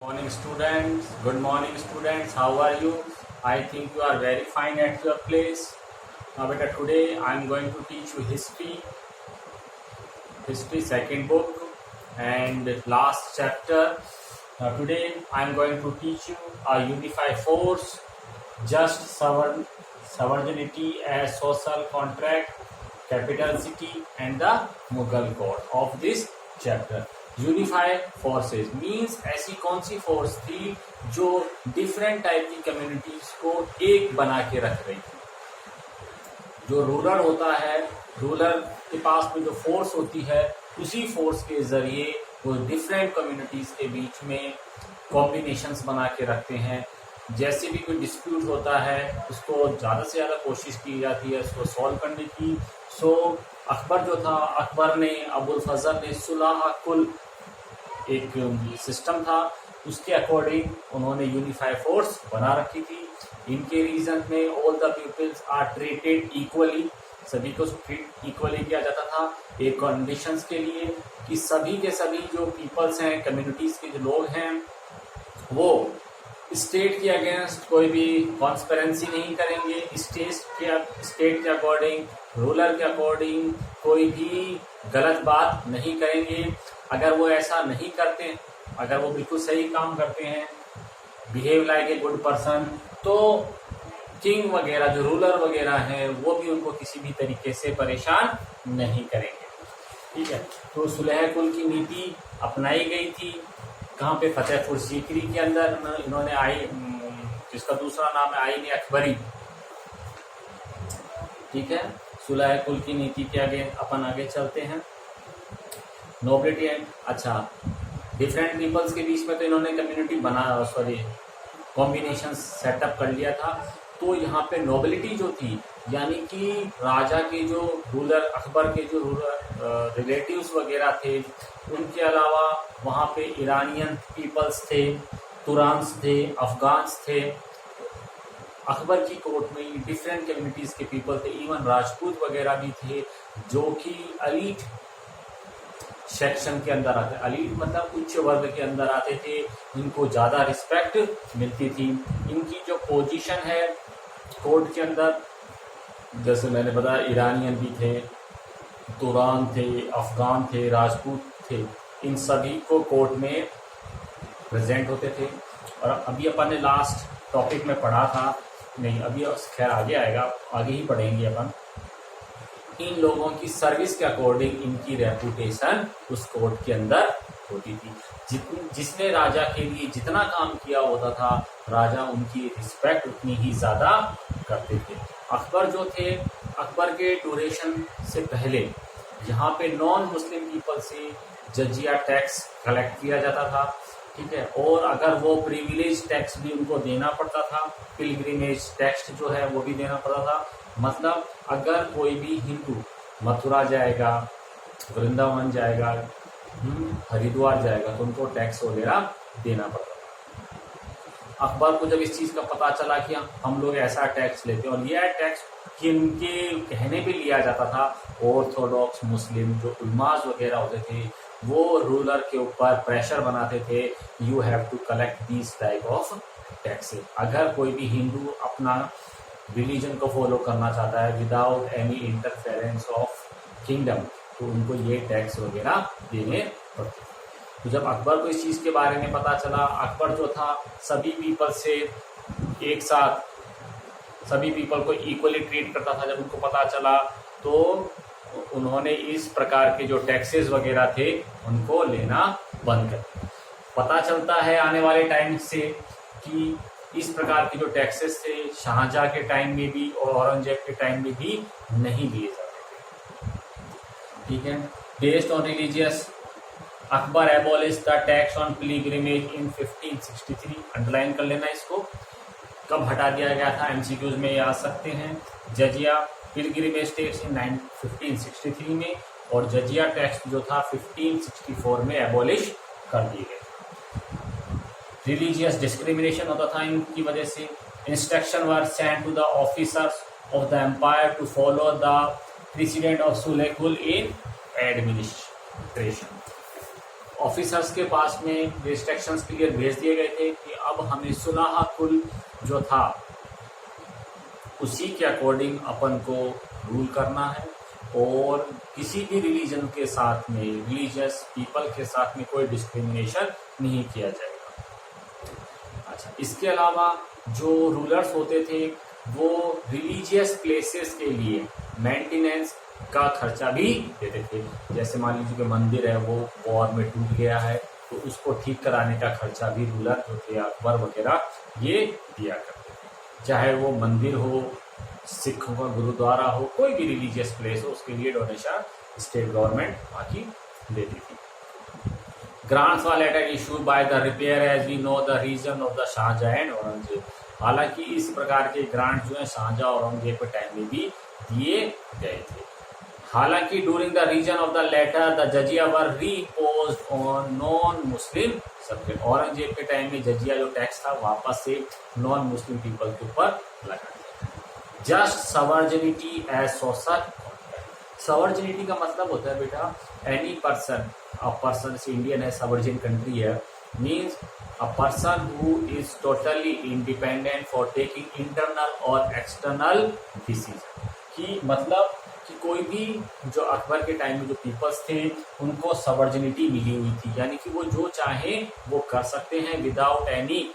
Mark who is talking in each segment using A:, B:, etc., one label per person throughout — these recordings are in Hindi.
A: Morning students, good morning students, how are you? I think you are very fine at your place. Now beta, today I am going to teach you history second book and last chapter. Now today I am going to teach you a unified force, just sovereignty as social contract, capital city and the Mughal court of this chapter. Unified forces means ऐसी कौन सी फोर्स थी जो डिफरेंट टाइप की कम्युनिटीज को एक बना के रख रही थी। जो रूलर होता है, रूलर के पास में जो फोर्स होती है, उसी फोर्स के जरिए वो डिफरेंट कम्युनिटीज के बीच में कॉम्बिनेशंस बना के रखते हैं। जैसे भी कोई डिस्प्यूट होता है उसको ज़्यादा से ज़्यादा कोशिश की जाती है उसको सॉल्व करने की। सो अकबर जो था, अकबर ने, अबुल फजल ने सुलह कुल एक सिस्टम था, उसके अकॉर्डिंग उन्होंने यूनिफाइड फोर्स बना रखी थी। इनके रीजन में all the peoples are treated equally, सभी को ट्रीट इक्वली किया जाता था एक कंडीशंस के लिए कि सभी के सभी जो पीपल्स हैं, कम्युनिटीज के जो लोग हैं, वो स्टेट के अगेंस्ट कोई भी कॉन्स्पेरेंसी नहीं करेंगे। स्टेट के अकॉर्डिंग, रूलर के अकॉर्डिंग कोई भी गलत बात नहीं करेंगे। अगर वो ऐसा नहीं करते, अगर वो बिल्कुल सही काम करते हैं, behave like a good person, तो किंग वगैरह जो रूलर वगैरह हैं वो भी उनको किसी भी तरीके से परेशान नहीं करेंगे। ठीक है, तो सुलह कुल की नीति अपनाई गई थी। कहाँ पे? फतेहपुर सीकरी के अंदर इन्होंने जिसका दूसरा नाम है आईन अकबरी। ठीक है, सुलह कुल की नीति के आगे चलते हैं। नोबिलिटी एंड डिफरेंट पीपल्स के बीच में तो इन्होंने कम्युनिटी कॉम्बिनेशन सेटअप कर लिया था। तो यहाँ पे नोबिलिटी जो थी, यानी कि राजा के जो रूलर, अकबर के जो रूलर रिलेटिव्स वगैरह थे, उनके अलावा वहाँ पे ईरानियन पीपल्स थे, तुरान्स थे, अफगान्स थे। अकबर की कोर्ट में डिफरेंट कम्युनिटीज के पीपल थे, इवन राजपूत वगैरह भी थे, जो कि अलीट सेक्शन के अंदर आते, अलीट मतलब उच्च वर्ग के अंदर आते थे, इनको ज्यादा रिस्पेक्ट मिलती थी। इनकी जो पोजीशन है कोर्ट के अंदर, जैसे मैंने बताया, ईरानियन भी थे, तुरान थे, अफगान थे, राजपूत थे, इन सभी को कोर्ट में प्रेजेंट होते थे। और अभी अपन ने लास्ट टॉपिक में पढ़ा था, नहीं अभी खैर आगे आएगा, आगे ही पढ़ेंगे अपन, इन लोगों की सर्विस के अकॉर्डिंग इनकी रेपुटेशन उस कोर्ट के अंदर होती थी। जिसने राजा के लिए जितना काम किया होता था, राजा उनकी रिस्पेक्ट उतनी ही ज्यादा करते थे। अकबर जो थे, अकबर के ड्यूरेशन से पहले यहाँ पे नॉन मुस्लिम पीपल से जजिया टैक्स कलेक्ट किया जाता था। ठीक है, और अगर वो प्रिविलेज टैक्स भी उनको देना पड़ता था, पिलग्रिमेज टैक्स जो है वो भी देना पड़ता था। मतलब अगर कोई भी हिंदू मथुरा जाएगा, वृंदावन जाएगा, हरिद्वार जाएगा, तो उनको टैक्स वगैरह देना पड़ता था। अकबर को जब इस चीज का पता चला कि हम लोग ऐसा टैक्स लेते हैं, और यह टैक्स किनके कहने पे लिया जाता था, ऑर्थोडॉक्स मुस्लिम जो उलमाज वगैरह होते थे, वो रूलर के ऊपर प्रेशर बनाते थे, you have to collect this type of taxes. अगर कोई भी हिंदू अपना रिलीजन को फॉलो करना चाहता है without any interference of kingdom, तो उनको ये टैक्स वगैरह देने पड़ते। तो जब अकबर को इस चीज के बारे में पता चला, अकबर जो था सभी पीपल से एक साथ, सभी पीपल को इक्वली ट्रीट करता था। जब उनको पता चला तो उन्होंने इस प्रकार के जो टैक्सेस वगैरह थे उनको लेना बंद कर। पता चलता है आने वाले टाइम से कि इस प्रकार के जो टैक्सेस थे शाहजहां के टाइम में भी और औरंगजेब के टाइम में भी नहीं दिए जाते थे। ठीक है, based on religious, Akbar abolish the tax on pilgrimage in 1563। Underline कर लेना इसको, कब हटा दिया गया था, एमसीक्यूज में आ सकते हैं। जजिया पिलग्रिमेज टैक्स इन 1563 में, और जजिया टैक्स जो था 1564 में एबॉलिश कर दिए गए। रिलीजियस डिस्क्रिमिनेशन होता था इनकी वजह से। Instruction were sent to the officers of the empire to follow the president of सुलेकुल इन एडमिनिस्ट्रेशन। ऑफिसर्स के पास में इंस्ट्रक्शंस क्लियर भेज दिए गए थे कि अब हमें सुलह कुल जो था उसी के अकॉर्डिंग अपन को रूल करना है और किसी भी रिलीजन के साथ में, रिलीजियस पीपल के साथ में कोई डिस्क्रिमिनेशन नहीं किया जाएगा। अच्छा, इसके अलावा जो रूलर्स होते थे वो रिलीजियस प्लेसेस के लिए मेंटेनेंस का खर्चा भी देते थे। जैसे मान लीजिए कि मंदिर है वो वॉर में टूट गया है तो उसको ठीक कराने का खर्चा भी रूलर जो थे अकबर वगैरह ये दिया करते थे। चाहे वो मंदिर हो, सिखों का गुरुद्वारा हो, कोई भी रिलीजियस प्लेस हो, उसके लिए डोनेशन स्टेट गवर्नमेंट बाकी देती थी। Grants were later issued by the repair as we know the reason of the Shah Jahan and Aurangzeb. हालांकि इस प्रकार के ग्रांट जो है शाहजहां और औरंगजेब के टाइम में भी दिए गए थे। हालांकि during the reason of the latter the jizya were reimposed on non Muslim subject. Aurangzeb के टाइम में जजिया जो टैक्स था वापस से नॉन मुस्लिम पीपल के ऊपर लगा दिया। Just sovereignty as social. Sovereignty का मतलब होता है बेटा एनी पर्सन, अ पर्सन से इंडियन है, सवर्जिन कंट्री है, means a person who is totally independent for taking internal और एक्सटर्नल डिसीजन। कि मतलब कि कोई भी जो अकबर के टाइम में जो पीपल्स थे उनको सवर्जिनिटी मिली हुई थी, यानी कि वो जो चाहे वो कर सकते हैं without any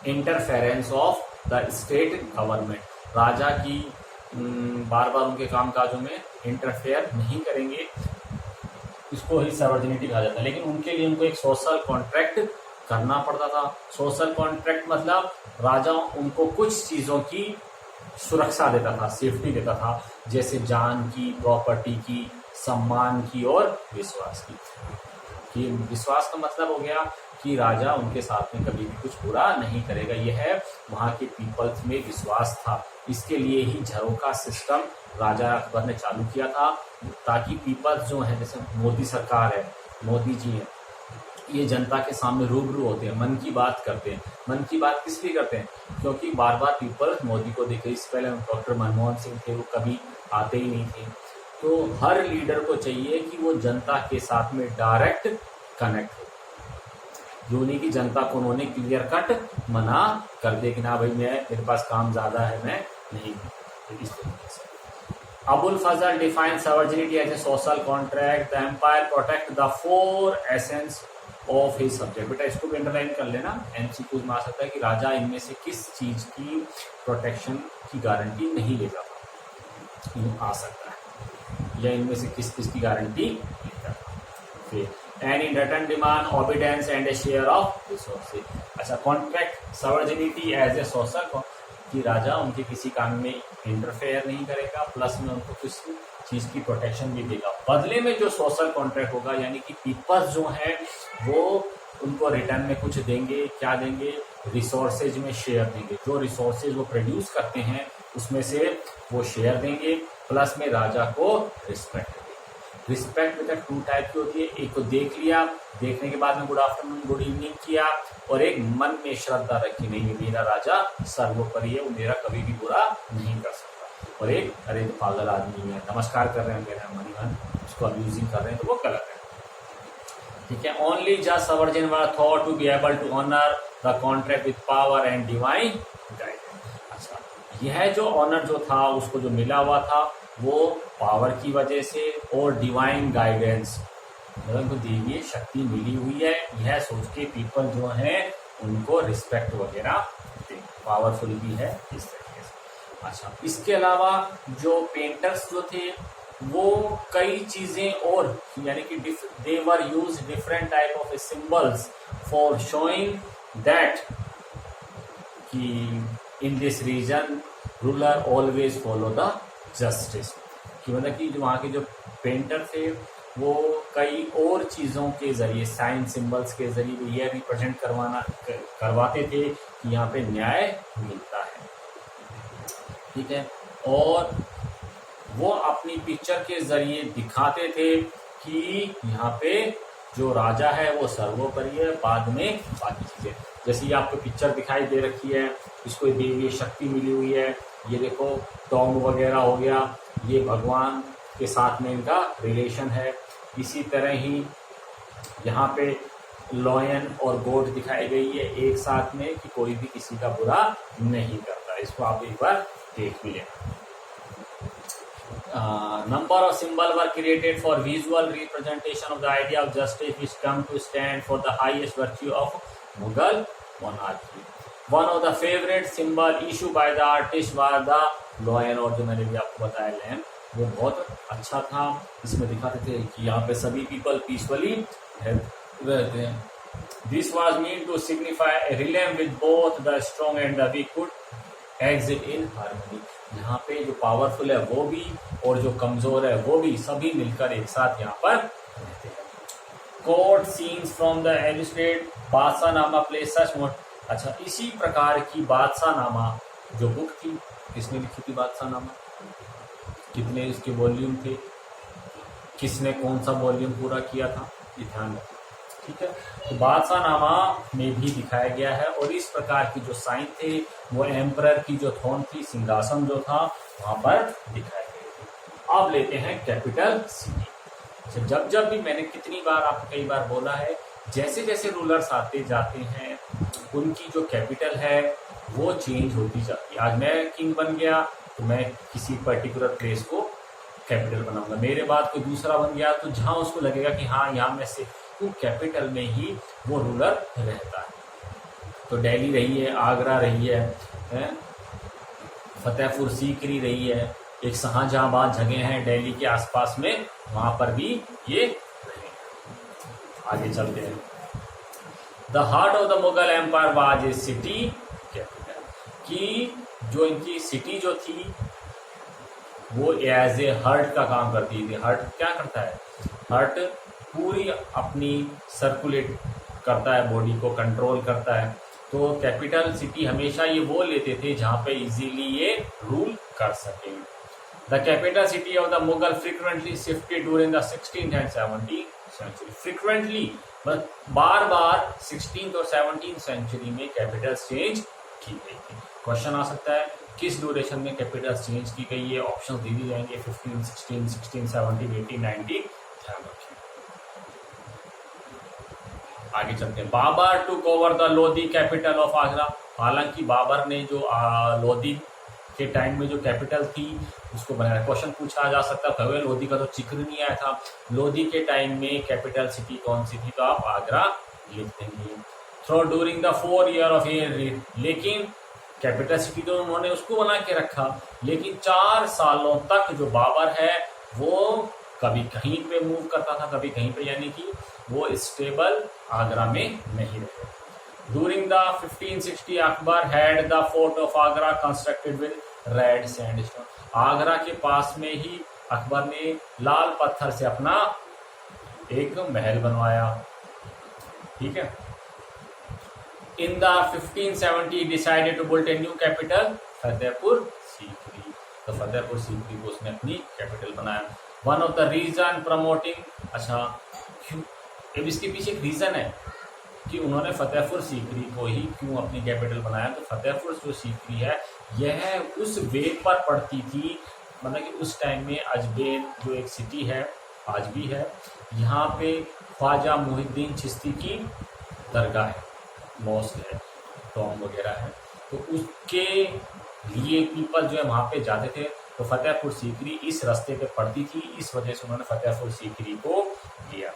A: interference of the state government. राजा की बार बार उनके कामकाजों में इंटरफेयर नहीं करेंगे, इसको ही सवर्जिनिटी कहा जाता है। लेकिन उनके लिए उनको एक सोशल कॉन्ट्रैक्ट करना पड़ता था। सोशल कॉन्ट्रैक्ट मतलब राजा उनको कुछ चीज़ों की सुरक्षा देता था, सेफ्टी देता था, जैसे जान की, प्रॉपर्टी की, सम्मान की और विश्वास की। कि विश्वास का मतलब हो गया कि राजा उनके साथ में कभी भी कुछ बुरा नहीं करेगा, यह है वहाँ के पीपल्स में विश्वास था। इसके लिए ही झरोखा सिस्टम राजा अकबर ने चालू किया था, ताकि पीपल्स जो है, जैसे मोदी सरकार है, मोदी जी हैं, ये जनता के सामने रूबरू होते हैं, मन की बात करते हैं। मन की बात किस लिए करते हैं? क्योंकि बार बार पीपल मोदी को देखे। इससे पहले डॉक्टर मनमोहन सिंह थे, वो कभी आते ही नहीं थे। तो हर लीडर को चाहिए कि वो जनता के साथ में डायरेक्ट कनेक्ट हो, जो नहीं कि जनता को उन्होंने क्लियर कट मना कर दे कि ना भाई मेरे पास काम ज़्यादा है, मैं नहीं हूँ। इस तरीके से Abul Fazl define sovereignty as a social contract. The empire protect the four essence of his subject. बेटा इसको भी अंडरलाइन कर लेना, एमसीक्यूज में आ सकता है कि राजा इनमें से किस चीज की प्रोटेक्शन की गारंटी नहीं लेता था, आ सकता है, या इनमें से किस चीज की गारंटी लेता था। फिर and in return demand obedience and a share of resources. अच्छा, contract sovereignty as a social, कि राजा उनके किसी काम में इंटरफेयर नहीं करेगा, प्लस में उनको किस चीज़ की प्रोटेक्शन भी देगा। बदले में जो सोशल कॉन्ट्रैक्ट होगा, यानी कि पीपल्स जो हैं वो उनको रिटर्न में कुछ देंगे। क्या देंगे? रिसोर्सेज में शेयर देंगे। जो रिसोर्सेज वो प्रोड्यूस करते हैं उसमें से वो शेयर देंगे, प्लस में राजा को रिस्पेक्ट देंगे। रिस्पेक्ट में टू टाइप की होती है, एक को देख लिया, देखने के बाद में गुड आफ्टरनून, गुड इवनिंग किया, और एक मन में श्रद्धा रखी, नहीं मेरा राजा सर्वोपरि है, वो मेरा कभी भी बुरा नहीं कर सकता। और एक अरे पागल आदमी है, नमस्कार कर रहे हैं मेरा मन, उसको अब्यूजिंग कर रहे हैं, तो वो गलत है। ठीक है, only just sovereign were thought to be able to honour the contract with power and divine guidance. अच्छा, यह जो ऑनर जो था उसको जो मिला हुआ था वो पावर की वजह से और डिवाइन गाइडेंस, मतलब उनको देवीय शक्ति मिली हुई है, यह सोच के पीपल जो है उनको रिस्पेक्ट वगैरह दे, पावरफुल भी है इस तरीके से। अच्छा, इसके अलावा जो पेंटर्स जो थे वो कई चीजें और, यानी कि they were use different type of symbols for showing that कि in this region ruler always follow the justice. कि मतलब कि वहाँ के जो पेंटर थे वो कई और चीज़ों के जरिए, साइन सिंबल्स के जरिए वो यह रिप्रेजेंट करवाते थे कि यहाँ पे न्याय मिलता है। ठीक है, और वो अपनी पिक्चर के जरिए दिखाते थे कि यहाँ पे जो राजा है वो सर्वोपरि है, बाद में बाकी चीजें। जैसे ये आपको पिक्चर दिखाई दे रखी है, इसको देवीय शक्ति मिली हुई है, ये देखो टॉम वगैरह हो गया, ये भगवान के साथ में इनका रिलेशन है। इसी तरह ही यहाँ पे लॉयन और गोट दिखाई गई है एक साथ में कि कोई भी किसी का बुरा नहीं करता। इसको आप एक बार देख भी लेना। Number of symbols were created for visual representation of the idea of justice which come to stand for the highest virtue of Mughal monarchy. One of the favorite symbol issued by the artist was the lion, और जो मैंने भी आपको बताया लैम, वो बहुत अच्छा था। इसमें दिखाते थे कि यहाँ पे सभी पीपल पीसफुली रहते हैं। This was meant to signify a realm with both the strong and the weak could exist in harmony. यहाँ पे जो पावरफुल है वो भी और जो कमजोर है वो भी सभी मिलकर एक साथ यहाँ पर रहते हैं। Court scenes from the illustrated Badshahnama play such मोट। अच्छा, इसी प्रकार की बादशाहनामा जो बुक थी, किसने लिखी थी बादशाहनामा, कितने इसके वॉल्यूम थे, किसने कौन सा वॉल्यूम पूरा किया था, ये ध्यान रखना। ठीक है, तो बादशाहनामा में भी दिखाया गया है और इस प्रकार की जो साइन थे वो एम्परर की जो थ्रोन थी, सिंहासन जो था वहां पर दिखाए गए थे। अब लेते हैं कैपिटल सिटी। जब जब भी मैंने कितनी बार आपको कई बार बोला है, जैसे जैसे रूलर्स आते जाते हैं उनकी जो कैपिटल है वो चेंज होती जाती है। आज मैं किंग बन गया तो मैं किसी पर्टिकुलर प्लेस को कैपिटल बनाऊंगा, मेरे बाद कोई दूसरा बन गया तो जहां उसको लगेगा कि हाँ यहाँ में से तो कैपिटल में ही वो रूलर रहता है। तो दिल्ली रही है, आगरा रही है, फतेहपुर सीकरी रही है, एक शाहजहांबाद जगह है दिल्ली के आसपास में, वहां पर भी ये रहे। आगे चलते हैं। The heart of the Mughal empire was a city capital, कि जो इनकी सिटी जो थी वो एज ए हार्ट का काम करती थी। हार्ट क्या करता है, हार्ट पूरी अपनी सर्कुलेट करता है, बॉडी को कंट्रोल करता है। तो कैपिटल सिटी हमेशा ये वो लेते थे जहां पे इजीली ये रूल कर सके। The capital city of the Mughal frequently shifted during the 16th and 17th century. Frequently बार बार 16th और 17th सेंचुरी में कैपिटल चेंज की गई थी। क्वेश्चन आ सकता है किस ड्यूरेशन में कैपिटल चेंज की गई है, ऑप्शन दे दी जाएंगे 15, 16, 16, 17, 18, 19। ध्यान रखें। आगे चलते हैं। Babur took over the Lodi capital of Agra. हालांकि बाबर ने जो लोधी के टाइम में जो कैपिटल थी उसको बनाया। क्वेश्चन पूछा जा सकता है, भव्य लोधी का तो जिक्र नहीं आया था, लोधी के टाइम में कैपिटल सिटी कौन सी थी, तो आप आगरा लिख देंगे। Through during the 4 year of year, लेकिन कैपिटल सिटी तो उन्होंने उसको बना के रखा, लेकिन 4 सालों तक जो बाबर है वो कभी कहीं पे मूव करता था, कभी कहीं पे, यानी कि वो स्टेबल आगरा में नहीं रहे। During the 1560 Akbar had the fort of Agra constructed with red sandstone. Agra के पास में ही अकबर ने लाल पत्थर से अपना एक महल बनवाया। ठीक है। In the 1570 decided to build a new capital Fatehpur Sikri. तो फतेहपुर सीकरी को उसने अपनी कैपिटल बनाया। One of the reason promoting, अच्छा क्यों, अब इसके पीछे एक रीजन है कि उन्होंने फतेहपुर सीकरी को ही क्यों अपनी कैपिटल बनाया। तो फतेहपुर जो सीकरी है यह उस वेद पर पड़ती थी, मतलब कि उस टाइम में अजमेर जो एक सिटी है आज भी है, यहाँ पे ख्वाजा मुहिद्दीन चिश्ती की दरगाह है, मॉस्क है, टॉम वगैरह है, तो उसके लिए पीपल जो है वहाँ पे जाते थे। तो फतेहपुर सीकरी इस रास्ते पे पड़ती थी, इस वजह से उन्होंने फतेहपुर सीकरी को लिया।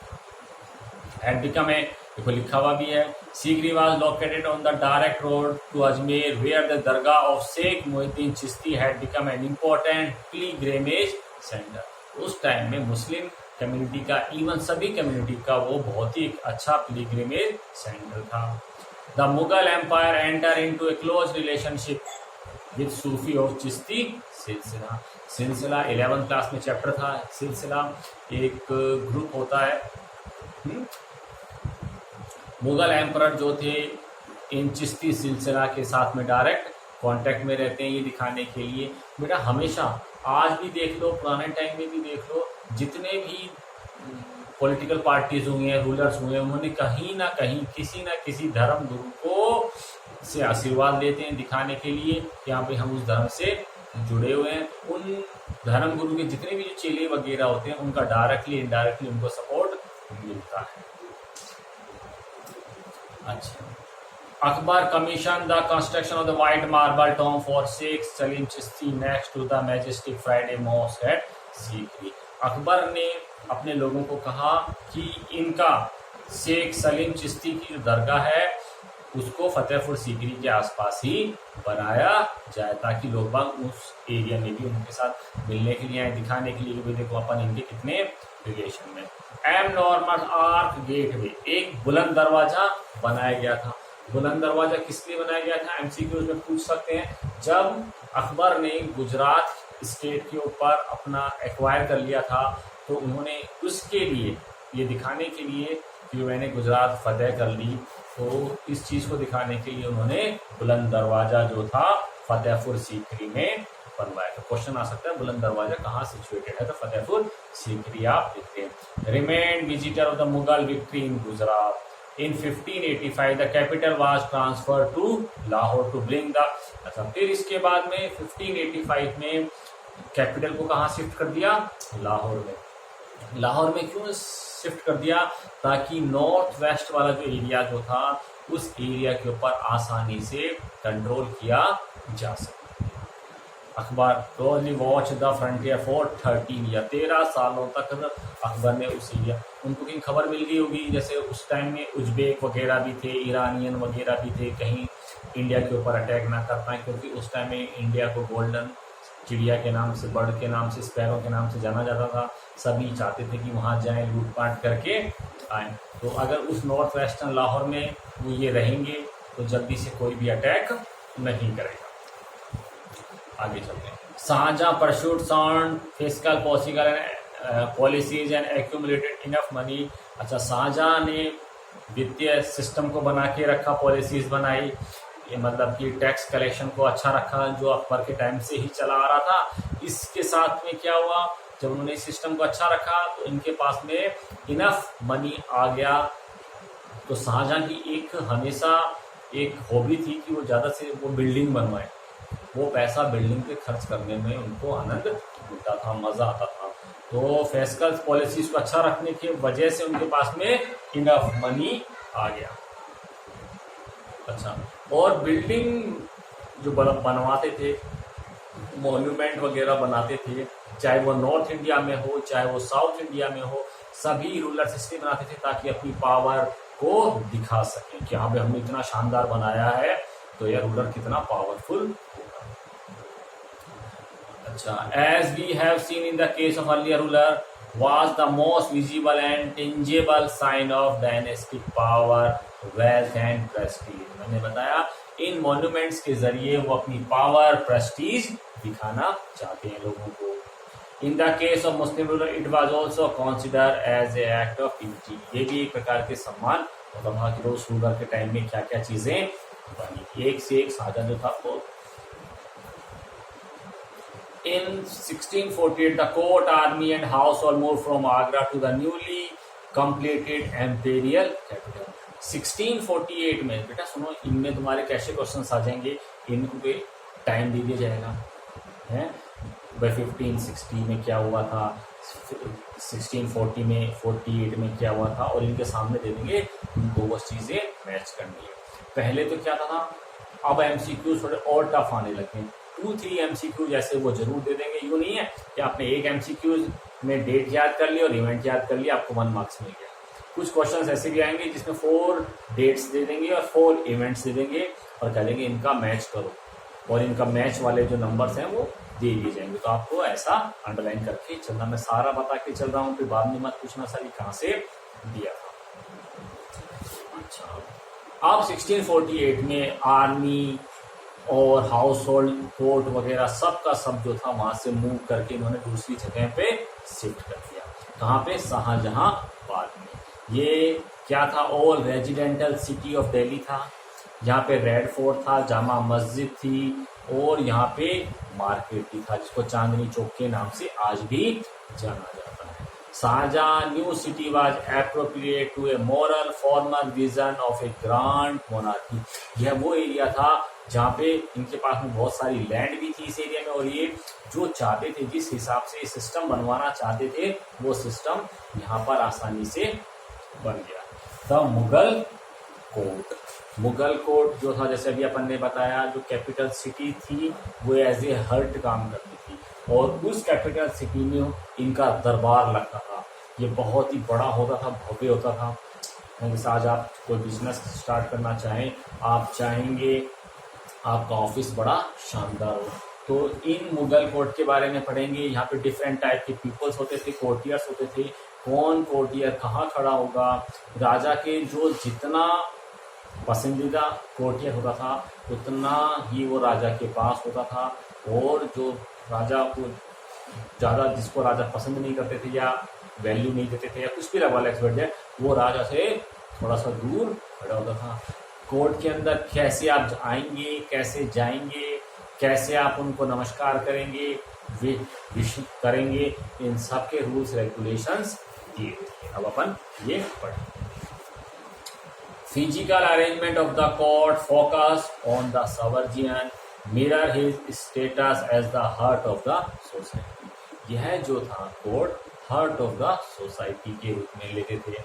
A: एंड बिकम है, देखो लिखा हुआ भी है, Sikri was located on the direct road to Ajmer where the dargah of Shaikh Muinuddin Chishti had become an important pilgrimage centre. उस टाइम में मुस्लिम कम्युनिटी का, इवन सभी कम्युनिटी का, वो बहुत ही अच्छा पिलग्रिमेज सेंटर था। The Mughal empire enter into a close relationship with Sufi of Chishti silsila. Silsila 11th class में चैप्टर था। सिलसिला एक ग्रुप होता है, मुगल एम्परर जो थे इन चिश्ती सिलसिला के साथ में डायरेक्ट कांटेक्ट में रहते हैं। ये दिखाने के लिए बेटा हमेशा, आज भी देख लो, पुराने टाइम में भी देख लो, जितने भी पॉलिटिकल पार्टीज हुए हैं, रूलर्स हुए हैं, उन्होंने कहीं ना कहीं किसी ना किसी धर्म गुरु को से आशीर्वाद लेते हैं, दिखाने के लिए कि यहाँ पे हम उस धर्म से जुड़े हुए हैं। उन धर्म गुरु के जितने भी चेले वगैरह होते हैं उनका डायरेक्टली इनडायरेक्टली उनको सपोर्ट मिलता है। अच्छा, Akbar commissioned the construction of the white marble tomb for Sheikh Salim Chishti next to the majestic Friday Mosque at Sikri. Akbar ने अपने लोगों को कहा कि इनका शेख सलीम चिश्ती की जो दरगाह है उसको फतेहपुर सीकरी के आसपास ही बनाया जाए ताकि लोग बाग उस एरिया में भी उनके साथ मिलने के लिए आए, दिखाने के लिए भी देखो अपन इनके कितने रिलेशन में। एम नॉर्मल आर्क गेटवे, एक बुलंद दरवाजा बनाया गया था। बुलंद दरवाजा किस लिए बनाया गया था, एमसीक्यूज में पूछ सकते हैं। जब अकबर ने गुजरात स्टेट के ऊपर अपना एक्वायर कर लिया था तो उन्होंने उसके लिए ये दिखाने के लिए कि मैंने गुजरात फतेह कर ली, तो इस चीज़ को दिखाने के लिए उन्होंने बुलंद दरवाजा जो था फतेहपुर सीकरी में बनवाया। तो क्वेश्चन आ सकता है बुलंद दरवाजा कहाँ सिचुएटेड है, तो फतेहपुर सीकरी आप देखते हैं। Remain visitor of the Mughal victory in Gujarat in 1585 the capital was transferred to Lahore to bring the, अच्छा फिर इसके बाद में 1585 में कैपिटल को कहाँ शिफ्ट कर दिया, लाहौर में। लाहौर में क्यों शिफ्ट कर दिया, ताकि नॉर्थ वेस्ट वाला जो एरिया जो था उस एरिया के ऊपर आसानी से कंट्रोल किया जा सके। Akbar closely watch the frontier for 13 या 13 सालों तक अकबर ने उस एरिया, उनको कहीं खबर मिल गई होगी, जैसे उस टाइम में उज्बेक वगैरह भी थे, ईरानियन वगैरह भी थे, कहीं इंडिया के ऊपर अटैक ना कर पाए, क्योंकि उस टाइम में इंडिया को गोल्डन चिड़िया के नाम से, बर्ड के नाम से, स्पैरो के नाम से जाना जाता था। सभी चाहते थे कि वहाँ जाएं, लूटपाट करके आएँ। तो अगर उस नॉर्थ वेस्टर्न लाहौर में वो ये रहेंगे तो जल्दी से कोई भी अटैक नहीं करेगा। आगे चलते हैं। Shah Jahan pursued sound fiscal policies and accumulated enough money. अच्छा, शाहजहां ने वित्तीय सिस्टम को बना के रखा, पॉलिसीज बनाई, ये मतलब कि टैक्स कलेक्शन को अच्छा रखा जो अकबर के टाइम से ही चला आ रहा था। इसके साथ में क्या हुआ, जब उन्होंने इस सिस्टम को अच्छा रखा तो इनके पास में इनफ मनी आ गया। तो शाहजहां की एक हमेशा एक हॉबी थी कि वो ज़्यादा से वो बिल्डिंग बनवाए, वो पैसा बिल्डिंग पे खर्च करने में उनको आनंद मिलता था, मज़ा आता था। तो फिस्कल पॉलिसीज को अच्छा रखने की वजह से उनके पास में इनफ मनी आ गया। अच्छा, और बिल्डिंग जो बनवाते थे, मॉन्यूमेंट वगैरह बनाते थे, चाहे वो नॉर्थ इंडिया में हो चाहे वो साउथ इंडिया में हो, सभी रूलर सिस्टम बनाते थे ताकि अपनी पावर को दिखा सकें कि हाँ भाई हमने इतना शानदार बनाया है तो यह रूलर कितना पावरफुल होगा। अच्छा, as we have seen in the case of earlier ruler was the most visible and tangible sign of dynastic power, wealth and prestige। मैंने बताया इन मॉन्यूमेंट्स के जरिए वो अपनी पावर, प्रेस्टीज दिखाना चाहते हैं लोगों को। In the case of Muslim ruler it was also considered as a act of pity, ये भी एक प्रकार के सम्मान होता था कि उस रूलर के टाइम में क्या क्या चीजें बनी, एक से एक शाहजहां जो था वो। In 1648, the court, army and household moved from Agra to the newly completed imperial capital। 1648 में बेटा सुनो, इनमें तुम्हारे कैसे क्वेश्चन आ जाएंगे, इनको पे टाइम दे दिया जाएगा है भाई। 1560 में क्या हुआ था, 1640 में, 48 में क्या हुआ था, और इनके सामने दे देंगे, इनको वो चीज़ें मैच करनी है। पहले तो क्या था, अब एमसीक्यू थोड़े और टफ आने लगे, 2-3 एमसीक्यू जैसे वो जरूर दे देंगे। यूँ नहीं है कि आपने एक एमसीक्यू में डेट याद कर ली और इवेंट याद कर लिया, आपको 1 मार्क्स मिल गया। कुछ क्वेश्चंस ऐसे भी आएंगे जिसमें 4 डेट्स दे देंगे और 4 इवेंट्स दे देंगे और कह देंगे इनका मैच करो, और इनका मैच वाले जो नंबर्स हैं वो दे दिए जाएंगे। तो आपको ऐसा अंडरलाइन करके चलना, मैं सारा बता के चल रहा हूँ, फिर बाद में मत पूछना सर ये कहाँ से दिया था। अच्छा, अब 1648 में आर्मी और हाउस होल्ड, कोर्ट वगैरह सब का सब जो था वहां से मूव करके इन्होंने दूसरी जगह पे शिफ्ट कर दिया। कहाँ पे, शाहजहांबाद में। ये क्या था, all residential city of Delhi था। यहाँ पे रेड फोर्ट था, जामा मस्जिद थी, और यहाँ पे मार्केट भी था जिसको चांदनी चौक के नाम से आज भी जाना जाता है। Shah Jahan new city was appropriate to a moral formal vision of a grand monarchy. यह वो एरिया था जहाँ पे इनके पास में बहुत सारी लैंड भी थी इस एरिया में, और ये जो चाहते थे, जिस हिसाब से सिस्टम बनवाना चाहते थे, वो सिस्टम यहाँ पर आसानी से बन गया। The Mughal court. Mughal court जो था, जैसे अभी अपन ने बताया, जो कैपिटल सिटी थी वो एज ए हर्ट काम करती थी, और उस कैपिटल सिटी में इनका दरबार लगता था। ये बहुत ही बड़ा होता था, भव्य होता था। जैसे आज आप कोई बिजनेस स्टार्ट करना चाहें, आप चाहेंगे आपका ऑफिस बड़ा शानदार हो, तो इन मुगल कोर्ट के बारे में पढ़ेंगे। यहाँ पे डिफरेंट टाइप के पीपल्स होते थे, कोर्टियर्स होते थे, कौन कोर्टियर कहाँ खड़ा होगा, राजा के जो जितना पसंदीदा कोर्टियर होता था उतना ही वो राजा के पास होता था, और जो राजा को ज़्यादा, जिसको राजा पसंद नहीं करते थे या वैल्यू नहीं देते थे या कुछ भी लगा एक्सपर्ट है, वो राजा से थोड़ा सा दूर खड़ा होता था। कोर्ट के अंदर कैसे आप आएंगे, कैसे जाएंगे, कैसे आप उनको नमस्कार करेंगे, विश करेंगे, इन सब के रूल्स रेगुलेशंस दिए थे। अब अपन ये पढ़ें। Physical arrangement of the court focus on the sovereign, mirror his status as the heart of the society। यह जो था court heart of the society के रूप में लेते थे।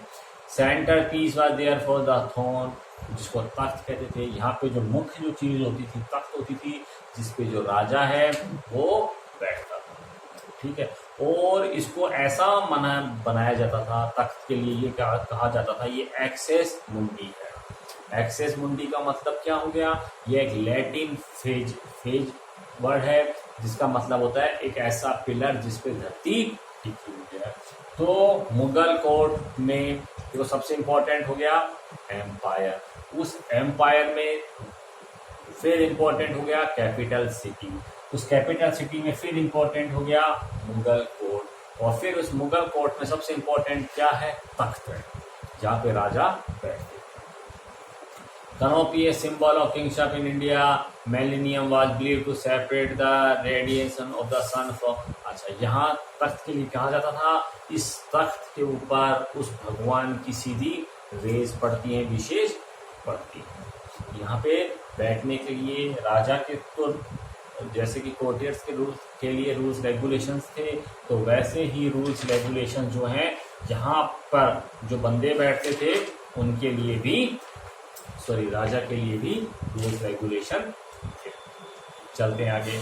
A: Centre piece was there for the throne, जिसको तख्त कहते थे। यहाँ पे जो मुख्य जो चीज होती थी तख्त होती थी, जिसपे जो राजा है वो बैठता था, ठीक है। और इसको ऐसा बनाया जाता था, तख्त के लिए ये कहा जाता था, ये एक्सेस मुंडी है। एक्सेस मुंडी का मतलब क्या हो गया, ये एक लैटिन फेज वर्ड है, जिसका मतलब होता है एक ऐसा पिलर जिसपे धरती टिकी हुई है। तो मुगल कोर्ट में जो सबसे इंपॉर्टेंट हो गया एम्पायर, उस एम्पायर में फिर इंपॉर्टेंट हो गया कैपिटल सिटी, उस कैपिटल सिटी में फिर इंपॉर्टेंट हो गया मुगल कोर्ट, और फिर उस मुगल कोर्ट में सबसे इंपॉर्टेंट क्या है, तख्त है, जहाँ पे राजा बैठते। Canopy, a symbol of kingship in India, millennium was believed to separate the radiation of the sun from। अच्छा, यहाँ तख्त के लिए कहा जाता था, इस तख्त के ऊपर उस भगवान की सीधी रेज पड़ती है, विशेष पड़ती है। यहाँ पे बैठने के लिए राजा के, तो जैसे कि कोर्टियर्स के रूल्स के लिए रूल्स रेगुलेशंस थे, तो वैसे ही रूल्स रेगुलेशन जो हैं यहाँ पर जो बंदे बैठते थे उनके लिए भी, राजा के लिए भी रूल्स रेगुलेशन थे। चलते हैं आगे।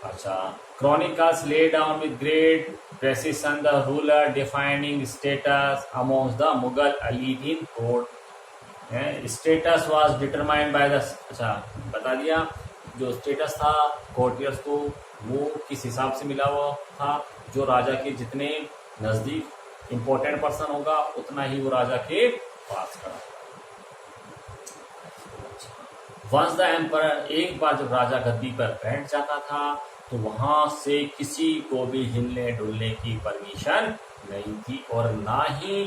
A: अच्छा, chronicles lay down with great precision the ruler defining status amongst the Mughal elite in court. Status was determined by the, अच्छा बता दिया, जो स्टेटस था कोर्टियर्स को वो किस हिसाब से मिला हुआ था, जो राजा के जितने नजदीक इंपॉर्टेंट पर्सन होगा उतना ही वो राजा के पास खड़ा। वंस द एम्परर, एक बार जब राजा गद्दी पर बैठ जाता था तो वहां से किसी को भी हिलने डुलने की परमिशन नहीं थी, और ना ही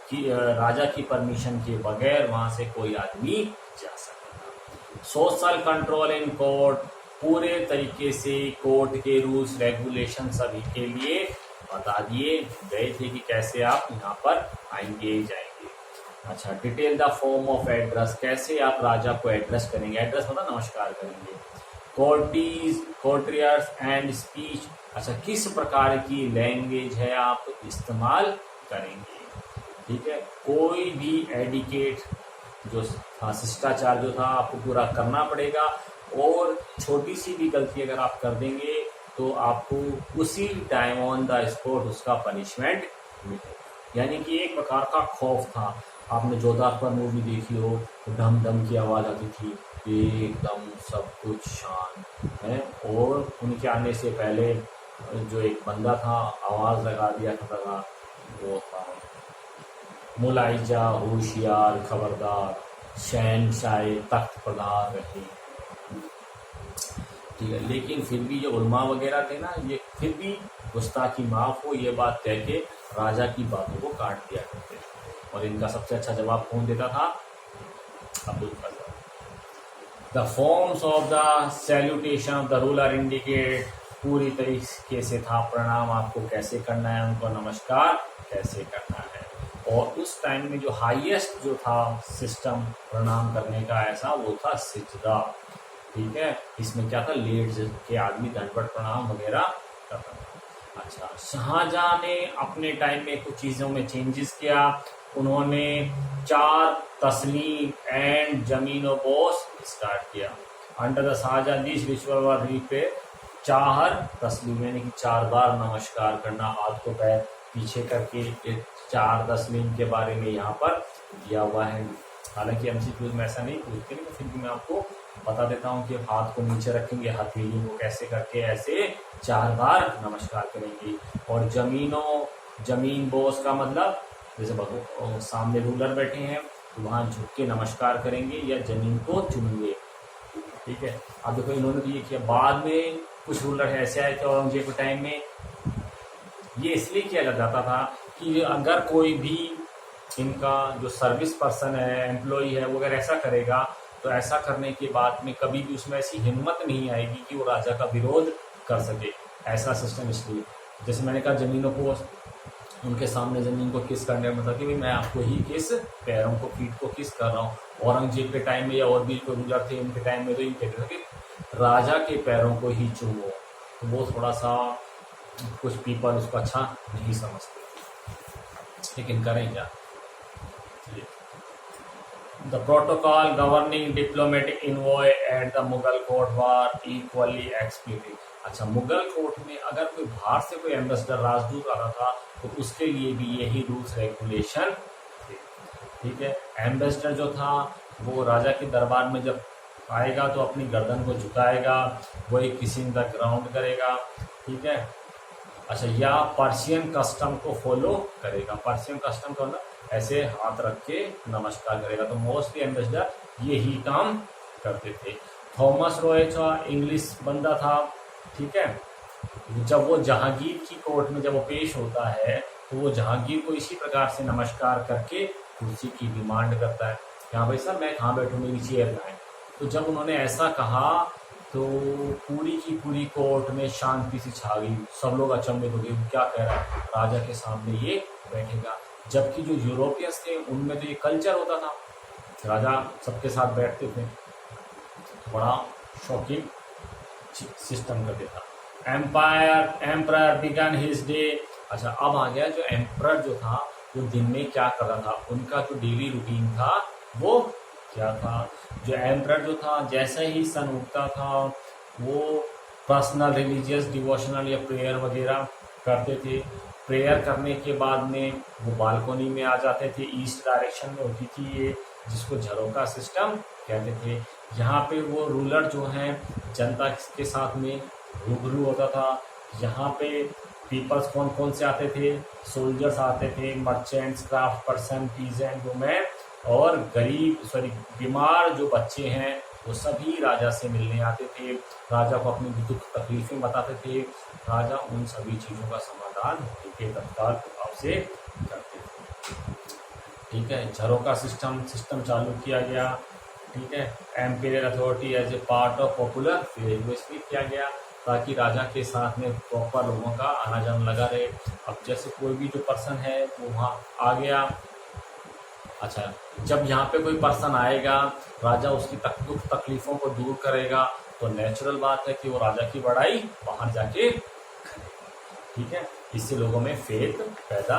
A: कि राजा की परमिशन के बगैर वहां से कोई आदमी जा सकता था। सोशल कंट्रोल इन कोर्ट, पूरे तरीके से कोर्ट के रूल्स रेगुलेशन सभी के लिए बता दिए गए थे कि कैसे आप यहाँ पर आएंगे जाएंगे। अच्छा, detail the form of address, कैसे आप राजा को एड्रेस करेंगे, एड्रेस मतलब नमस्कार करेंगे। कोर्टियर्स एंड स्पीच, अच्छा किस प्रकार की लैंग्वेज है आप इस्तेमाल करेंगे, ठीक है। कोई भी एडिकेट जो था, शिष्टाचार जो था आपको पूरा करना पड़ेगा, और छोटी सी भी गलती अगर आप कर देंगे तो आपको उसी टाइम ऑन द स्पॉट उसका पनिशमेंट मिलेगा। यानी कि एक प्रकार का खौफ था। आपने जोधा पर मूवी देखी हो तो धम धम की आवाज़ आती थी, एकदम सब कुछ शांत है, और उनके आने से पहले जो एक बंदा था आवाज़ लगा दिया था, वो था मुलाइजा होशियार खबरदार, शहनशाह तख्त प्रधान रहे, ठीक है। लेकिन फिर भी जो उलमा वगैरह थे ना, ये फिर भी गुस्ताखी माफ हो ये बात कह के राजा की बातों को काट दिया करते थे, और इनका सबसे अच्छा जवाब कौन देता था, Abdul Fazl. The forms of the salutation of the ruler indicate, पूरी तरीके से था प्रणाम आपको कैसे करना है, उनको नमस्कार कैसे करना है। और उस टाइम में जो हाईएस्ट जो था सिस्टम प्रणाम करने का ऐसा, वो था सिजदा, ठीक है। इसमें क्या था, लेट के आदमी दंडवत प्रणाम वगैरह करता था। अच्छा, शाहजहां ने अपने टाइम में कुछ चीज़ों में चेंजेस किया, उन्होंने 4 तस्लीम एंड जमीनो बोस स्टार्ट किया। Under the Shah Jahan this ritual were repeated 4 तस्लीम, यानी कि 4 बार नमस्कार करना, हाथ को पैर पीछे करके। ये 4 तस्लीम के बारे में यहाँ पर दिया हुआ है। हालांकि एमसीक्यूज में ऐसा नहीं पूछते, तो फिर भी मैं आपको बता देता हूँ कि हाथ को नीचे रखेंगे, हथेली को कैसे करके ऐसे 4 बार नमस्कार करेंगे। और जमीन बोस का मतलब जैसे सामने रूलर बैठे हैं तो वहां झुक के नमस्कार करेंगे या जमीन को चूमेंगे। ठीक है, अब देखो इन्होंने तो ये किया। बाद में कुछ रूलर ऐसे आए थे औरंगजेब के टाइम में, ये इसलिए किया जाता था कि अगर कोई भी इनका जो सर्विस पर्सन है, एम्प्लॉई है, वो अगर ऐसा करेगा तो ऐसा करने के बाद में कभी भी उसमें ऐसी हिम्मत नहीं आएगी कि वो राजा का विरोध कर सके। ऐसा सिस्टम इसलिए, जैसे मैंने कहा जमीनों को उनके सामने जमीन को किस करने मतलब कि भाई मैं आपको ही किस, पैरों को, फीट को किस कर रहा हूँ। औरंगजेब के टाइम में या और भी कोई रूलर थे उनके टाइम में तो ये कहते थे कि राजा के पैरों को ही चूमो, तो वो थोड़ा सा कुछ पीपल उसको अच्छा नहीं समझते, लेकिन करें क्या। The protocol governing diplomatic envoy at the Mughal court war equally explicit. अच्छा, मुगल कोर्ट में अगर कोई बाहर से कोई एम्बेसडर, राजदूत आ रहा था तो उसके लिए भी यही रूल्स रेगुलेशन थे। ठीक है, एम्बेसडर जो था वो राजा के दरबार में जब आएगा तो अपनी गर्दन को झुकाएगा, वो एक किसिंग द ग्राउंड करेगा। ठीक है, अच्छा, या पर्शियन कस्टम को फॉलो करेगा। पर्शियन कस्टम का मतलब ऐसे हाथ रख के नमस्कार करेगा। तो मोस्टली एम्बेसडर यही काम करते थे। थॉमस रॉय इंग्लिश बंदा था। ठीक है, जब वो जहांगीर की कोर्ट में जब वो पेश होता है तो वो जहांगीर को इसी प्रकार से नमस्कार करके कुर्सी की डिमांड करता है। यहाँ भाई साहब मैं कहाँ बैठूँ, मेरी चेयर लाएं। तो जब उन्होंने ऐसा कहा तो पूरी की पूरी कोर्ट में शांति सी छा गई। सब लोग अचंभित हो गए, क्या कह रहा है, राजा के सामने ये बैठेगा। जबकि जो यूरोपियंस थे उनमें तो ये कल्चर होता था, राजा सबके साथ बैठते थे। बड़ा शॉकिंग सिस्टम कर देता। Empire began his day. अच्छा, अब आ गया जो एम्परर जो था वो दिन में क्या कर रहा था, उनका जो डेली रूटीन था वो क्या था। जो एम्परर जो था जैसे ही सन उगता था वो पर्सनल रिलीजियस डिवोशनल या प्रेयर वगैरह करते थे। प्रेयर करने के बाद में वो बालकोनी में आ जाते थे। ईस्ट डायरेक्शन में होती थी ये, जिसको झरोका सिस्टम कहते थे। यहाँ पे वो रूलर जो हैं जनता के साथ में रूबरू होता था। यहाँ पे पीपल्स कौन कौन से आते थे, सोल्जर्स आते थे, merchants, craft person, peasant, women और बीमार जो बच्चे हैं वो सभी राजा से मिलने आते थे। राजा को अपनी दुख तकलीफें बताते थे। राजा उन सभी चीज़ों का समाधान उनके तत्काल प्रभाव से करते थे। ठीक है, झरोका सिस्टम चालू किया गया। ठीक है, imperial authority as a part of popular इसलिए किया गया ताकि राजा के साथ में प्रॉपर लोगों का आना जाना लगा रहे। अब जैसे कोई भी जो पर्सन है वो वहाँ आ गया। अच्छा, जब यहाँ पे कोई पर्सन आएगा राजा उसकी दुख तकलीफों को दूर करेगा, तो नेचुरल बात है कि वो राजा की बड़ाई बाहर जाके करेगा। ठीक है, इससे लोगों में फेथ पैदा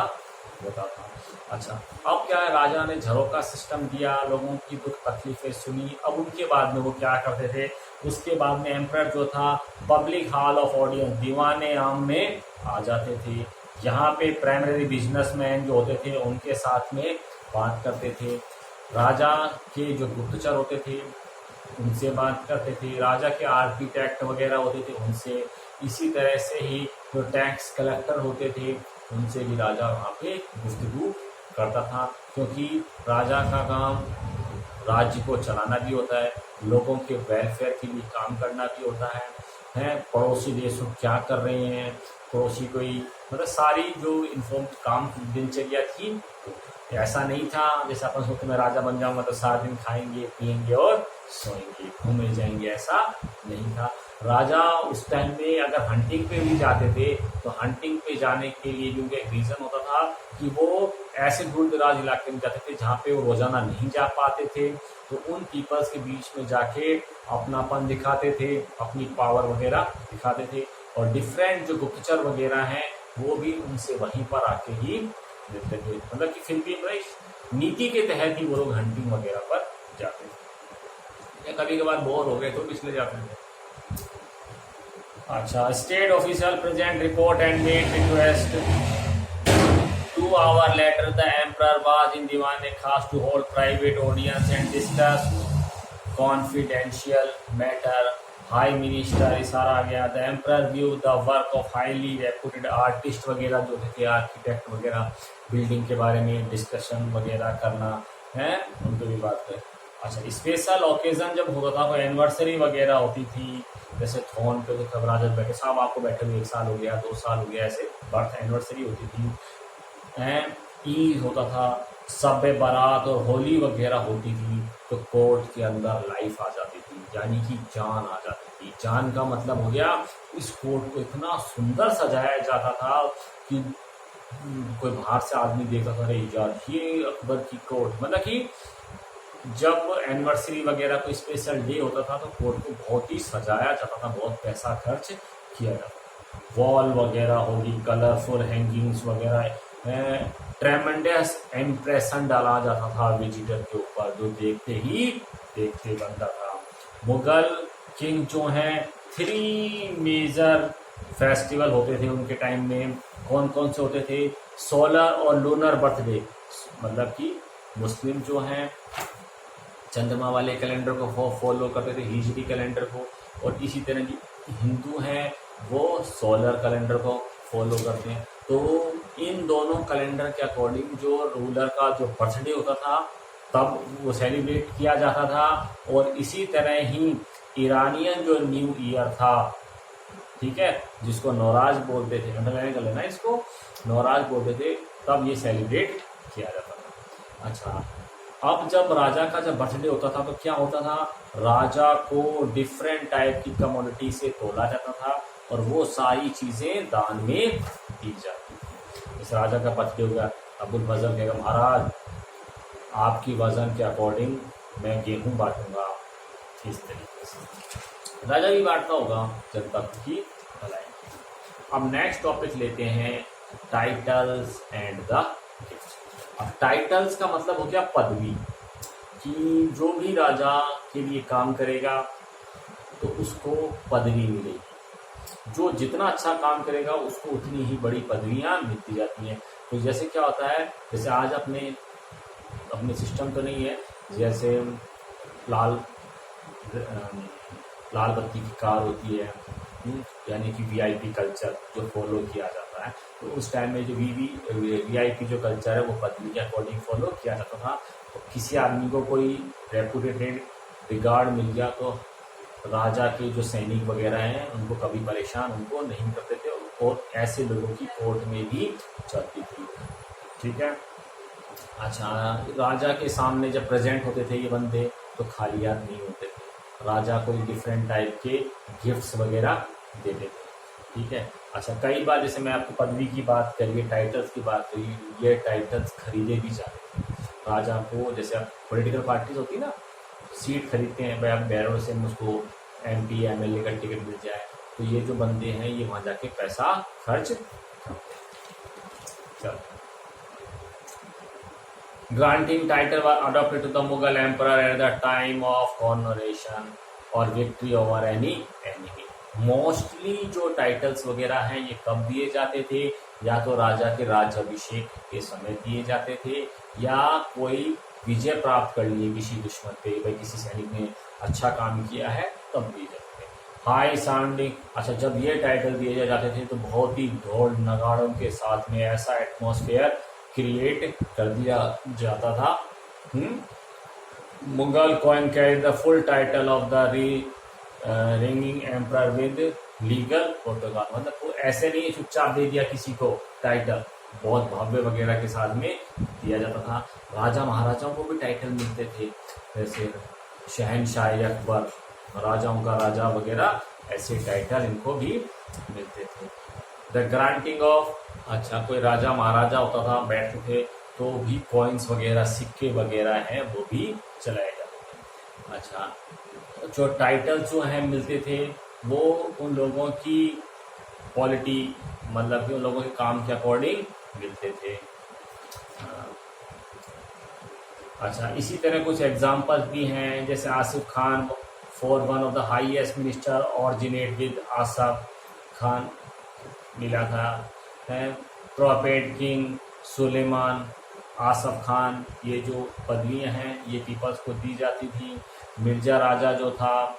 A: होता था। अच्छा, अब क्या है, राजा ने झरोका सिस्टम दिया, लोगों की दुख तकलीफें सुनी। अब उनके बाद में वो क्या करते थे, उसके बाद में एम्परर जो था पब्लिक हॉल ऑफ ऑडियंस, दीवाने आम में आ जाते थे। यहाँ पे प्राइमरी बिजनेसमैन जो होते थे उनके साथ में बात करते थे। राजा के जो गुप्तचर होते थे उनसे बात करते थे। राजा के आर्किटेक्ट वगैरह होते थे उनसे। इसी तरह से ही जो टैक्स कलेक्टर होते थे उनसे भी राजा वहाँ पे गुफ्तगू करता था, क्योंकि राजा का काम राज्य को चलाना भी होता है, लोगों के वेलफेयर के लिए काम करना भी होता है। पड़ोसी देश क्या कर रहे हैं, पड़ोसी कोई मतलब सारी जो इन्फॉर्म काम दिनचर्या थी। ऐसा नहीं था जैसे अपन सोचते मैं राजा बन जाऊंगा तो सारा दिन खाएंगे पिएंगे और सोएंगे घूमने जाएंगे, ऐसा नहीं था। राजा उस टाइम में अगर हंटिंग पे भी जाते थे तो हंटिंग पे जाने के लिए भी उनका एक रीजन होता था कि वो ऐसे दूर दराज इलाके में जाते थे जहाँ पे वो रोजाना नहीं जा पाते थे। तो उन पीपल्स के बीच में जाके अपनापन दिखाते थे, अपनी पावर वगैरह दिखाते थे। और डिफरेंट जो गुप्तचर वगैरह हैं वो भी उनसे वहीं पर आके ही देते थे, मतलब कि फिर भी भाई नीति के तहत ही वो लोग हंटिंग वगैरह पर जाते थे, या कभी कभार बोर हो गए तो इसलिए जाते थे। अच्छा, state official present report and made request 2 hours later the emperor was in Diwan-e-Khas to hold private audience and discuss confidential matter. High minister इशारा आ गया। The emperor view the work of highly reputed artist वगैरह जो थे, आर्किटेक्ट वगैरह, बिल्डिंग के बारे में डिस्कशन वगैरह करना है, उनको भी बात करें। अच्छा, स्पेशल ओकेजन जब होता था, कोई एनिवर्सरी वगैरह होती थी, जैसे थोन पे तो राजा बैठे, साहब आपको बैठे हुए 1 साल हो गया, 2 साल हो गया, ऐसे बर्थ एनिवर्सरी होती थी। ईद होता था, सब बारात और होली वगैरह होती थी, तो कोर्ट के अंदर लाइफ आ जाती थी, यानी कि जान आ जाती थी। जान का मतलब हो गया इस कोर्ट को इतना सुंदर सजाया जाता था कि कोई बाहर से आदमी देखा था, अरे यार ये अकबर की कोर्ट, मतलब कि जब एनिवर्सरी वगैरह कोई स्पेशल डे होता था तो कोर्ट को बहुत ही सजाया जाता था, बहुत पैसा खर्च किया जाता था। वॉल वगैरह होगी, कलरफुल हैंगिंग्स वगैरह, ट्रेमेंडस इम्प्रेशन डाला जाता था विजिटर के ऊपर, जो देखते बनता था। मुगल किंग जो हैं, 3 मेजर फेस्टिवल होते थे उनके टाइम में। कौन कौन से होते थे? सोलर और लूनर बर्थडे, मतलब कि मुस्लिम जो हैं चंद्रमा वाले कैलेंडर को फॉलो करते थे, हिजरी कैलेंडर को, और इसी तरह की हिंदू हैं वो सोलर कैलेंडर को फॉलो करते हैं। तो इन दोनों कैलेंडर के अकॉर्डिंग जो रूलर का जो बर्थडे होता था तब वो सेलिब्रेट किया जाता था, और इसी तरह ही ईरानियन जो न्यू ईयर था, ठीक है, जिसको नौराज बोलते थे, अंडरलाइन कर लेना इसको, नौराज बोलते थे, तब ये सेलिब्रेट किया जाता था। अच्छा, अब जब राजा का जब बर्थडे होता था तो क्या होता था, राजा को डिफरेंट टाइप की कमोडिटी से तोला जाता था और वो सारी चीजें दान में दी जाती थी। इस राजा का बर्थडे हो गया, अबुल फजल कहेगा महाराज आपकी वजन के अकॉर्डिंग मैं गेहूं बांटूंगा, इस तरीके से राजा भी बांटता होगा जनता की भलाई। अब नेक्स्ट टॉपिक लेते हैं टाइटल्स एंड द गिफ्ट्स। अब टाइटल्स का मतलब हो गया पदवी, कि जो भी राजा के लिए काम करेगा तो उसको पदवी मिलेगी, जो जितना अच्छा काम करेगा उसको उतनी ही बड़ी पदवियां मिलती जाती हैं। तो जैसे क्या होता है, जैसे आज अपने सिस्टम तो नहीं है, जैसे लाल बत्ती की कार होती है, यानी कि वीआईपी कल्चर जो फॉलो किया जाता है, तो उस टाइम में जो वीआईपी जो कल्चर है वो पदवी के अकॉर्डिंग फॉलो किया जाता था। तो किसी आदमी को कोई रेपुटेटेड रिगार्ड मिल गया तो राजा के जो सैनिक वगैरह हैं उनको कभी परेशान उनको नहीं करते थे, और ऐसे लोगों की कोर्ट में भी चलती थी, ठीक है। अच्छा, राजा के सामने जब प्रेजेंट होते थे ये बंदे तो खाली हाथ नहीं होते थे, राजा को डिफरेंट टाइप के गिफ्ट्स वगैरह देते थे, ठीक है। अच्छा, कई बार जैसे मैं आपको पदवी की बात करिए, टाइटल्स की बात करिए, ये टाइटल्स खरीदे भी जाते थे राजा को। जैसे पॉलिटिकल पार्टीज होती है ना, सीट खरीदते हैं भाई, आप बैरों से मुझको MP MLA का टिकट मिल जाए, तो ये जो बंदे हैं ये वहां जाके पैसा खर्च करते हैं। चलो, granting title was adopted to the Mughal emperor at the time of coronation or victory over any enemy. Mostly जो टाइटल्स वगैरह हैं ये कब दिए जाते थे, या तो राजा के राज्याभिषेक के समय दिए जाते थे, या कोई विजय प्राप्त कर लिए किसी दुश्मन पे, भाई किसी सैनिक ने अच्छा काम किया है तब दिए जाते थे। हाई साउंडिंग, अच्छा जब ये टाइटल दिए जाते थे तो बहुत ही ढोल नगाड़ों के साथ में ऐसा एटमॉस्फेयर क्रिएट कर दिया जाता था। Mughal coin carry the full title of the ringing emperor with legal protocol, मतलब वो ऐसे नहीं चुपचाप दे दिया किसी को टाइटल, बहुत भव्य वगैरह के साथ में दिया जाता था। राजा महाराजाओं को भी टाइटल मिलते थे, जैसे शहनशाह अकबर, राजाओं का राजा वगैरह, ऐसे टाइटल इनको भी मिलते थे। द ग्रांटिंग ऑफ, अच्छा कोई राजा महाराजा होता था बैठते थे तो भी कॉइन्स वगैरह सिक्के वगैरह हैं वो भी चलाए जाते थे। अच्छा, जो टाइटल्स जो हैं मिलते थे वो उन लोगों की पॉलिटी, मतलब कि उन लोगों के काम के अकॉर्डिंग मिलते थे। अच्छा, इसी तरह कुछ एग्जाम्पल्स भी हैं, जैसे Asif Khan for one of the highest minister originate with Asaf Khan मिला था है। प्रॉपेट किंग सुलेमान आसफ खान, ये जो पदवियां हैं ये पीपल्स को दी जाती थी। मिर्जा राजा जो था,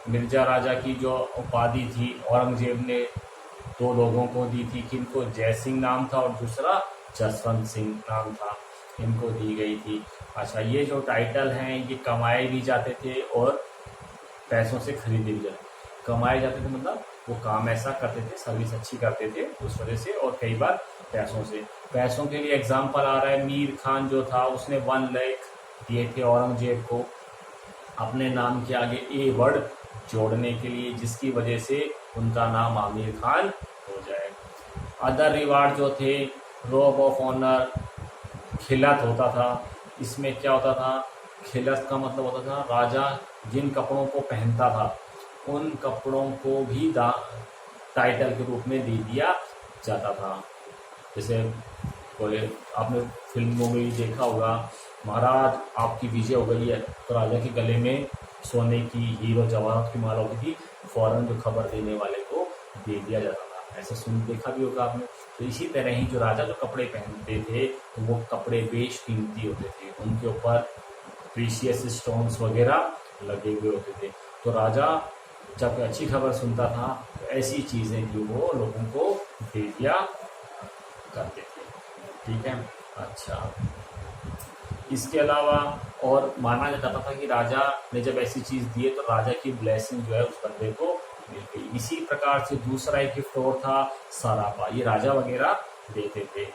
A: मिर्जा राजा की जो उपाधि थी औरंगजेब ने दो लोगों को दी थी, किनको जय सिंह नाम था और दूसरा जसवंत सिंह नाम था, इनको दी गई थी। अच्छा, ये जो टाइटल हैं ये कमाए भी जाते थे और पैसों से खरीदे भी जाते। कमाए जाते थे मतलब वो काम ऐसा करते थे, सर्विस अच्छी करते थे उस वजह से, और कई बार पैसों से। पैसों के लिए एग्जाम्पल आ रहा है, मीर खान जो था उसने 1 लाख दिए थे औरंगजेब को अपने नाम के आगे ए वर्ड जोड़ने के लिए, जिसकी वजह से उनका नाम आमिर खान हो जाए। अदर रिवार्ड जो थे, रोब ऑफ ऑनर, खिलत होता था। इसमें क्या होता था, खिलत का मतलब होता था राजा जिन कपड़ों को पहनता था उन कपड़ों को भी टाइटल के रूप में दे दिया जाता था। जैसे कोई आपने फिल्मों में भी देखा होगा, महाराज आपकी विजय हो गई है, तो राजा के गले में सोने की हीरो जवाहरात की माला होती थी, फौरन जो खबर देने वाले को दे दिया जाता था। ऐसा सुन देखा भी होगा आपने। तो इसी तरह ही जो राजा जो कपड़े पहनते थे तो वो कपड़े बेशकीमती होते थे, उनके ऊपर प्रीशियस स्टोन्स वगैरह लगे हुए होते थे। तो राजा जब अच्छी खबर सुनता था तो ऐसी चीज़ें भी वो लोगों को दे दिया करते थे। ठीक है। अच्छा, इसके अलावा और माना जाता था कि राजा ने जब ऐसी चीज़ दी है तो राजा की ब्लेसिंग जो है उस बंदे को मिल गई। इसी प्रकार से दूसरा एक गिफ्ट और था सरापा, ये राजा वगैरह देते थे।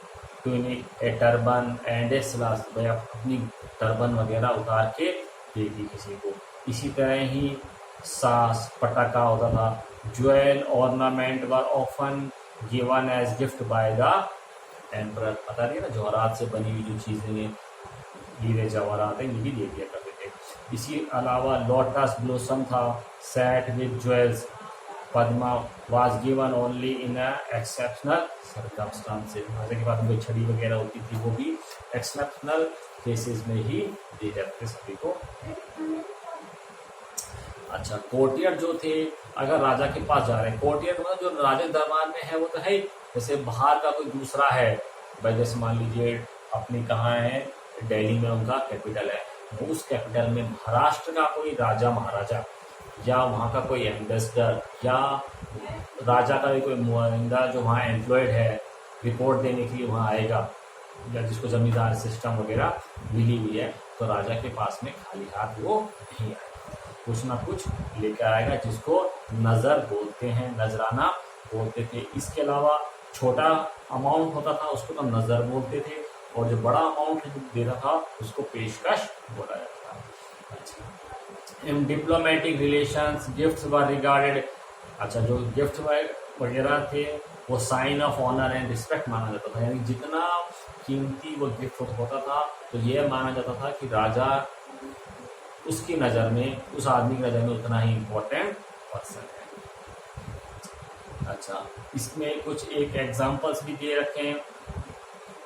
A: टूनिक, ए टर्बन एंड ए सलास, भाई अपनी टर्बन वगैरह उतार के दे दी किसी को। इसी तरह ही सास, पटाखा होता था। Jewel ornament were often given as gift by the emperor, पता नहीं ना, जवाहरात से बनी हुई जो चीज़ें हीरे जवाहरात हैं ये भी दे दिया करते थे। इसी अलावा लोटस ब्लॉसम था, set with jewels. Padma was given only in exceptional circumstances, जैसे के बाद कोई छड़ी वगैरह होती थी वो भी एक्सेप्शनल केसेस में ही दी जाते थे सभी को। अच्छा, कोर्टियर जो थे, अगर राजा के पास जा रहे हैं, कोर्टियर मतलब जो राजा दरबार में है वो तो है, जैसे बाहर का कोई दूसरा है भाई, जैसे मान लीजिए अपनी कहाँ है, दिल्ली में उनका कैपिटल है, वो उस कैपिटल में महाराष्ट्र का कोई राजा महाराजा या वहाँ का कोई एम्बेसडर या राजा का भी कोई नुमाइंदा जो वहाँ एम्प्लॉयड है रिपोर्ट देने के लिए वहाँ आएगा, या जिसको जमींदार सिस्टम वगैरह मिली हुई है, तो राजा के पास में खाली हाथ वो नहीं आएगा, कुछ ना कुछ लेकर आएगा, जिसको नज़र बोलते हैं, नजराना बोलते थे। इसके अलावा छोटा अमाउंट होता था उसको तो नज़र बोलते थे, और जो बड़ा अमाउंट देता था उसको पेशकश बोला जाता था। अच्छा, in diplomatic relations gifts were regarded, अच्छा जो गिफ्ट वगैरह थे वो sign of honour and respect माना जाता था, यानी जितना कीमती वो गिफ्ट होता था तो ये माना जाता था कि राजा उसकी नज़र में, उस आदमी की नज़र में उतना ही इम्पोर्टेंट पर्सन है। अच्छा, इसमें कुछ एक एग्जांपल्स भी दे रखे हैं।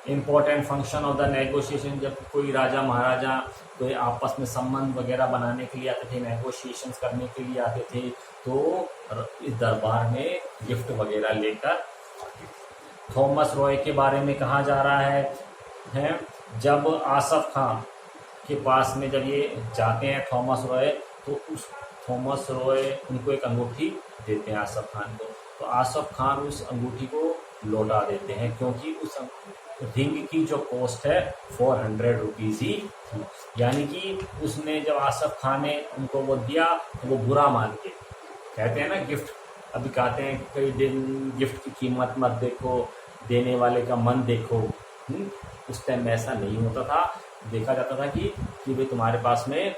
A: Important function of the negotiation, जब कोई राजा महाराजा कोई आपस में संबंध वगैरह बनाने के लिए आते थे, नेगोशिएशंस करने के लिए आते थे, तो इस दरबार में गिफ्ट वगैरह लेकर आते थे। थॉमस रॉय के बारे में कहा जा रहा है जब आसफ खान के पास में जब ये जाते हैं थॉमस रॉय, तो उस थॉमस रॉय उनको एक अंगूठी देते हैं आसफ खान को, तो आसफ खान उस अंगूठी को लौटा देते हैं, क्योंकि उस रिंग की जो कॉस्ट है 400 रुपीज़ ही थी। यानी कि उसने जब आसफ खान ने उनको वो दिया तो वो बुरा मान के, कहते हैं ना गिफ्ट, अभी कहते हैं कई दिन गिफ्ट की कीमत मत देखो, देने वाले का मन देखो। उस टाइम में ऐसा नहीं होता था, देखा जाता था कि भाई तुम्हारे पास में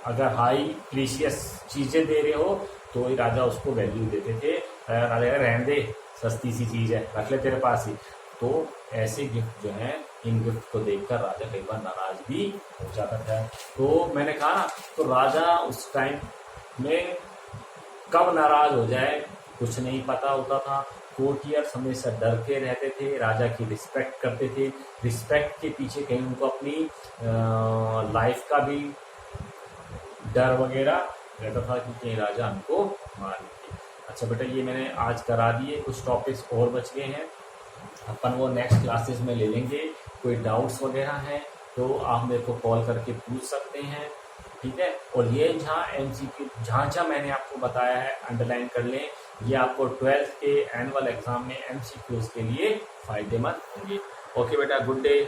A: अगर हाई प्रीशियस चीज़ें दे रहे हो तो ही राजा उसको वैल्यू देते थे। राजा रहने दे, सस्ती सी चीज़ है, रख ले तेरे पास ही। तो ऐसे गिफ्ट जो हैं, इन गिफ्ट को देखकर राजा कई बार नाराज भी हो जाता था। तो मैंने कहा ना, तो राजा उस टाइम में कब नाराज हो जाए कुछ नहीं पता होता था। कोर्टियर्स हमेशा डर के रहते थे, राजा की रिस्पेक्ट करते थे। रिस्पेक्ट के पीछे कहीं उनको अपनी लाइफ का भी डर वगैरह रहता था कि कहीं राजा हमको मार दे। अच्छा बेटा, ये मैंने आज करा दिए, कुछ टॉपिक्स और बच गए हैं, अपन वो नेक्स्ट क्लासेस में ले लेंगे। कोई डाउट्स वगैरह हैं तो आप मेरे को कॉल करके पूछ सकते हैं, ठीक है। और ये जहाँ MCQ जहाँ मैंने आपको बताया है अंडरलाइन कर लें, ये आपको 12th के एनुअल एग्जाम में MCQs के लिए फायदेमंद होंगे। ओके बेटा, गुड डे।